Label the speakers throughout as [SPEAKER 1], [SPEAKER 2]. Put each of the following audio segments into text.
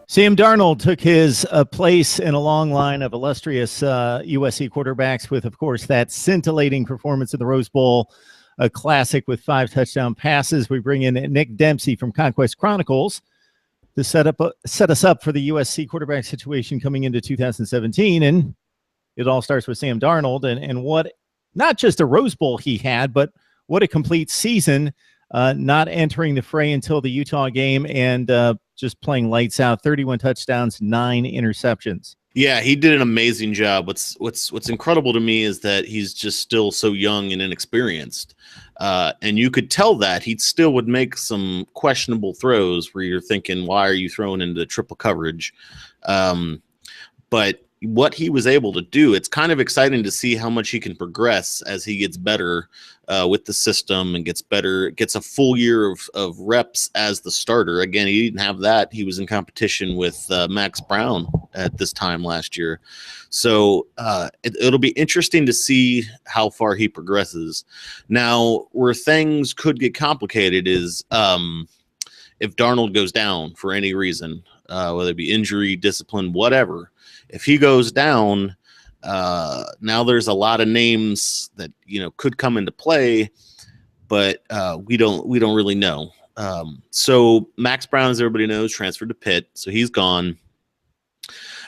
[SPEAKER 1] Sam Darnold took his place in a long line of illustrious USC quarterbacks with, of course, that scintillating performance in the Rose Bowl, a classic with 5 touchdown passes. We bring in Nick Dempsey from Conquest Chronicles to set us up for the USC quarterback situation coming into 2017. And it all starts with Sam Darnold and what, not just a Rose Bowl he had, but what a complete season, not entering the fray until the Utah game and just playing lights out. 31 touchdowns, 9 interceptions.
[SPEAKER 2] Yeah, he did an amazing job. What's incredible to me is that he's just still so young and inexperienced. And you could tell that he still would make some questionable throws where you're thinking, why are you throwing into triple coverage? But what he was able to do, it's kind of exciting to see how much he can progress as he gets better with the system and gets a full year of reps as the starter. Again, he didn't have that. He was in competition with Max Brown at this time last year. So it'll be interesting to see how far he progresses. Now, where things could get complicated is if Darnold goes down for any reason, whether it be injury, discipline, whatever. If he goes down, now there's a lot of names that could come into play, but we don't really know. So Max Brown, as everybody knows, transferred to Pitt, so he's gone.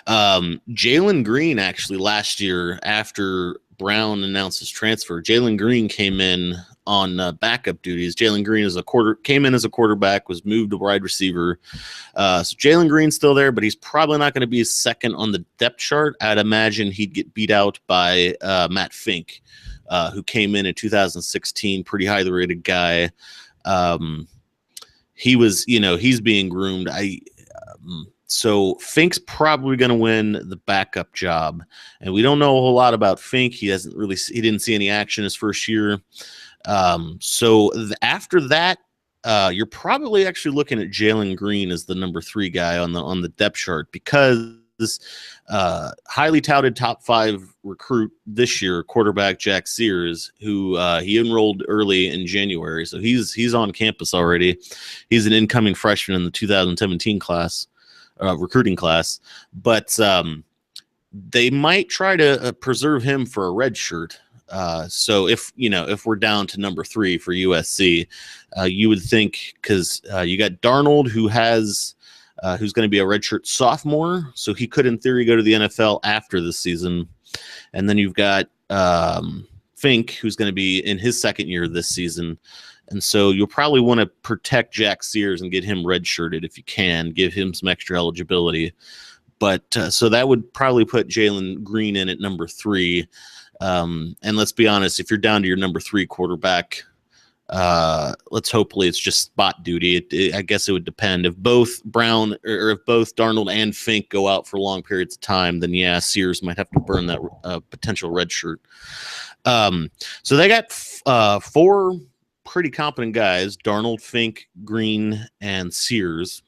[SPEAKER 2] Jalen Green, actually, last year after Brown announced his transfer, Jalen Green came in on backup duties. Jalen Green came in as a quarterback, was moved to wide receiver. So Jalen Green's still there, but he's probably not going to be second on the depth chart. I'd imagine he'd get beat out by Matt Fink, who came in 2016, pretty highly rated guy. He's being groomed. So Fink's probably going to win the backup job, and we don't know a whole lot about Fink. He didn't see any action his first year. So after that, you're probably actually looking at Jalen Green as the number 3 guy on the depth chart, because highly touted top 5 recruit this year, quarterback Jack Sears, who he enrolled early in January, so he's on campus already. He's an incoming freshman in the 2017 class. Recruiting class, but they might try to preserve him for a red shirt. So if we're down to number 3 for USC, you would think, because you got Darnold, who's going to be a redshirt sophomore, so he could in theory go to the NFL after this season, and then you've got Fink, who's going to be in his second year this season. And so you'll probably want to protect Jack Sears and get him redshirted if you can, give him some extra eligibility. But so that would probably put Jalen Green in at number 3. And let's be honest, if you're down to your number 3 quarterback, hopefully it's just spot duty. I guess it would depend. If both Darnold and Fink go out for long periods of time, then yeah, Sears might have to burn that potential red shirt. So they got 4 pretty competent guys: Darnold, Fink, Green, and Sears.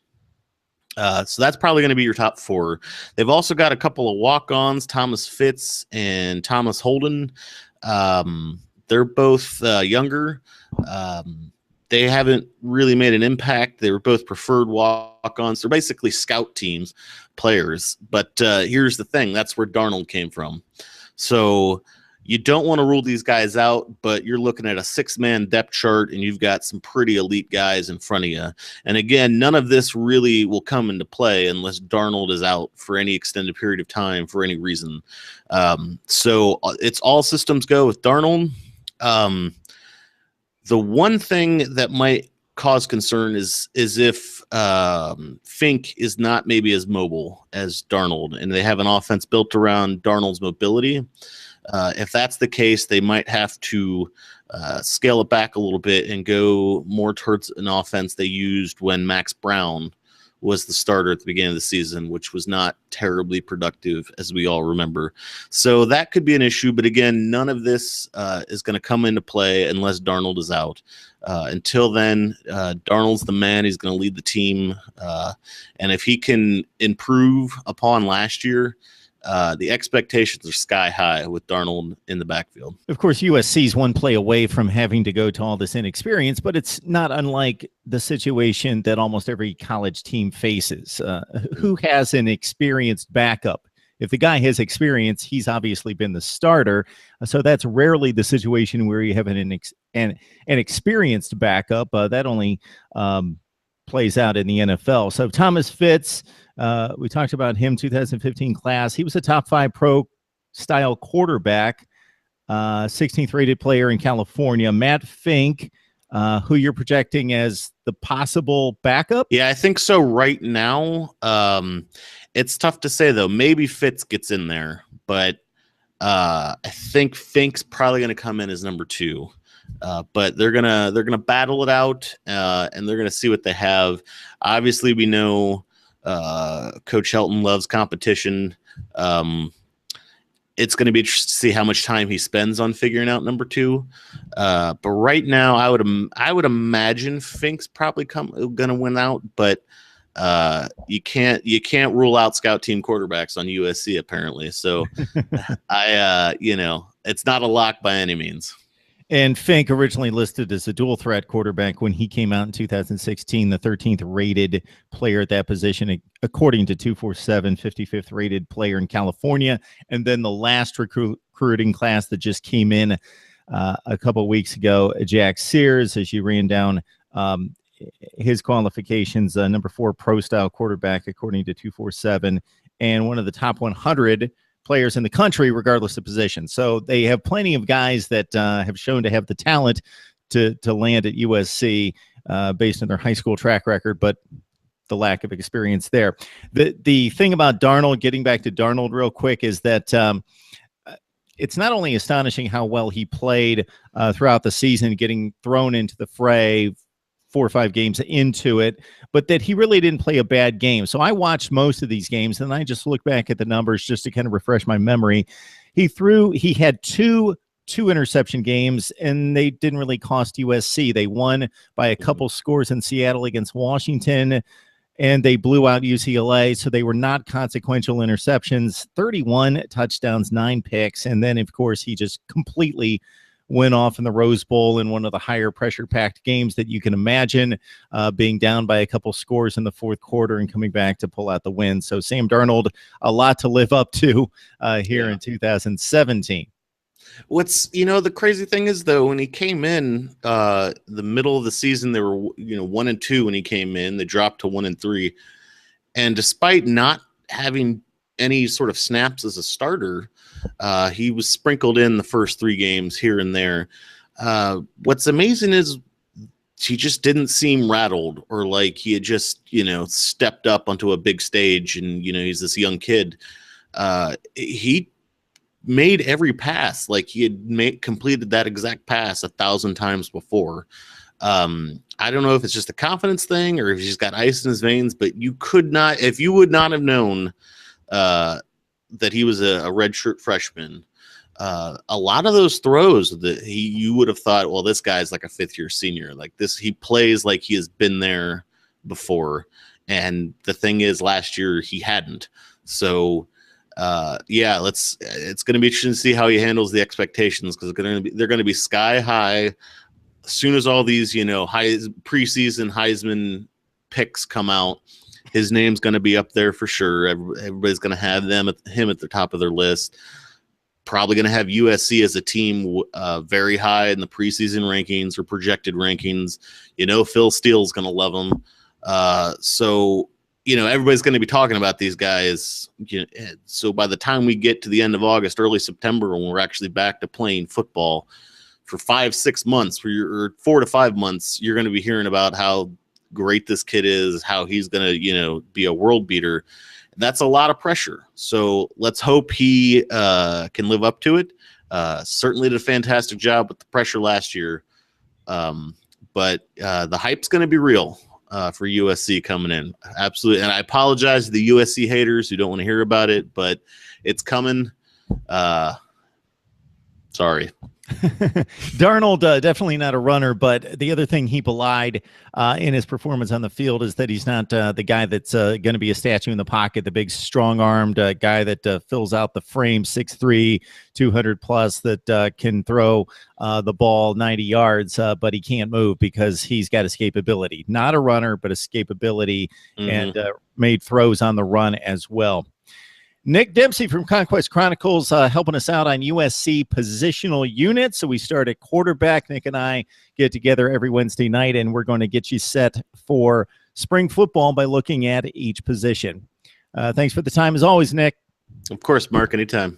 [SPEAKER 2] So that's probably going to be your top 4. They've also got a couple of walk-ons, Thomas Fitz and Thomas Holden. They're both younger. They haven't really made an impact. They were both preferred walk-ons. They're basically scout teams players. But here's the thing. That's where Darnold came from. So you don't want to rule these guys out, but you're looking at a 6-man depth chart, and you've got some pretty elite guys in front of you. And again, none of this really will come into play unless Darnold is out for any extended period of time for any reason. So it's all systems go with Darnold. The one thing that might cause concern is if Fink is not maybe as mobile as Darnold, and they have an offense built around Darnold's mobility. If that's the case, they might have to scale it back a little bit and go more towards an offense they used when Max Brown was the starter at the beginning of the season, which was not terribly productive, as we all remember. So that could be an issue. But again, none of this is going to come into play unless Darnold is out. Until then, Darnold's the man. He's going to lead the team. And if he can improve upon last year, the expectations are sky high with Darnold in the backfield.
[SPEAKER 1] Of course, USC's one play away from having to go to all this inexperience, but it's not unlike the situation that almost every college team faces. Who has an experienced backup? If the guy has experience, he's obviously been the starter. So that's rarely the situation where you have an experienced backup. That only plays out in the NFL. So Thomas Fitz, we talked about him, 2015 class. He was a top 5 pro style quarterback, 16th rated player in California. Matt Fink, who you're projecting as the possible backup?
[SPEAKER 2] Yeah, I think so right now. It's tough to say, though. Maybe Fitz gets in there, but I think Fink's probably going to come in as number 2. But they're gonna battle it out, and they're gonna see what they have. Obviously, we know Coach Helton loves competition. It's going to be interesting to see how much time he spends on figuring out number 2. But right now, I would imagine Fink's probably going to win out, but you can't rule out scout team quarterbacks on USC apparently. So it's not a lock by any means.
[SPEAKER 1] And Fink originally listed as a dual threat quarterback when he came out in 2016, the 13th rated player at that position, according to 247, 55th rated player in California. And then the last recruiting class that just came in a couple of weeks ago, Jack Sears, as you ran down his qualifications, number 4 pro style quarterback, according to 247, and one of the top 100 players in the country, regardless of position. So they have plenty of guys that have shown to have the talent to land at USC based on their high school track record, but the lack of experience there. The thing about Darnold, getting back to Darnold real quick, is that it's not only astonishing how well he played throughout the season, getting thrown into the fray 4 or 5 games into it, but that he really didn't play a bad game. So I watched most of these games, and I just look back at the numbers just to kind of refresh my memory. He had two interception games, and they didn't really cost USC. They won by a couple scores in Seattle against Washington, and they blew out UCLA, so they were not consequential interceptions. 31 touchdowns, 9 picks, and then, of course, he just completely went off in the Rose Bowl in one of the higher pressure-packed games that you can imagine, being down by a couple scores in the fourth quarter and coming back to pull out the win. So Sam Darnold, a lot to live up to here in 2017.
[SPEAKER 2] What's, the crazy thing is, though, when he came in the middle of the season, they were 1-2 when he came in. They dropped to 1-3, and despite not having any sort of snaps as a starter, he was sprinkled in the first 3 games here and there. What's amazing is he just didn't seem rattled or like he had just, stepped up onto a big stage and, he's this young kid. He made every pass like he had completed that exact pass 1,000 times before. I don't know if it's just a confidence thing or if he's got ice in his veins, but you would not have known that he was a redshirt freshman. A lot of those throws that you would have thought, well, this guy's like a 5th-year senior. Like this, he plays like he has been there before. And the thing is, last year he hadn't. So, it's going to be interesting to see how he handles the expectations because they're going to be sky high as soon as all these preseason Heisman picks come out. His name's going to be up there for sure. Everybody's going to have him at the top of their list. Probably going to have USC as a team very high in the preseason rankings or projected rankings. Phil Steele's going to love them. So everybody's going to be talking about these guys. So by the time we get to the end of August, early September, when we're actually back to playing football for 5-6 months, or 4 to 5 months, you're going to be hearing about how great this kid is, how he's going to, be a world beater. That's a lot of pressure. So let's hope he can live up to it. Certainly did a fantastic job with the pressure last year. But the hype's going to be real for USC coming in. Absolutely. And I apologize to the USC haters who don't want to hear about it, but it's coming. Sorry.
[SPEAKER 1] Darnold, definitely not a runner, but the other thing he belied in his performance on the field is that he's not the guy that's going to be a statue in the pocket, the big, strong-armed guy that fills out the frame, 6'3", 200 plus, that can throw the ball 90 yards, but he can't move because he's got escapability. Not a runner, but escapability, and made throws on the run as well. Nick Dempsey from Conquest Chronicles helping us out on USC positional units. So we start at quarterback. Nick and I get together every Wednesday night, and we're going to get you set for spring football by looking at each position. Thanks for the time as always, Nick.
[SPEAKER 2] Of course, Mark, anytime.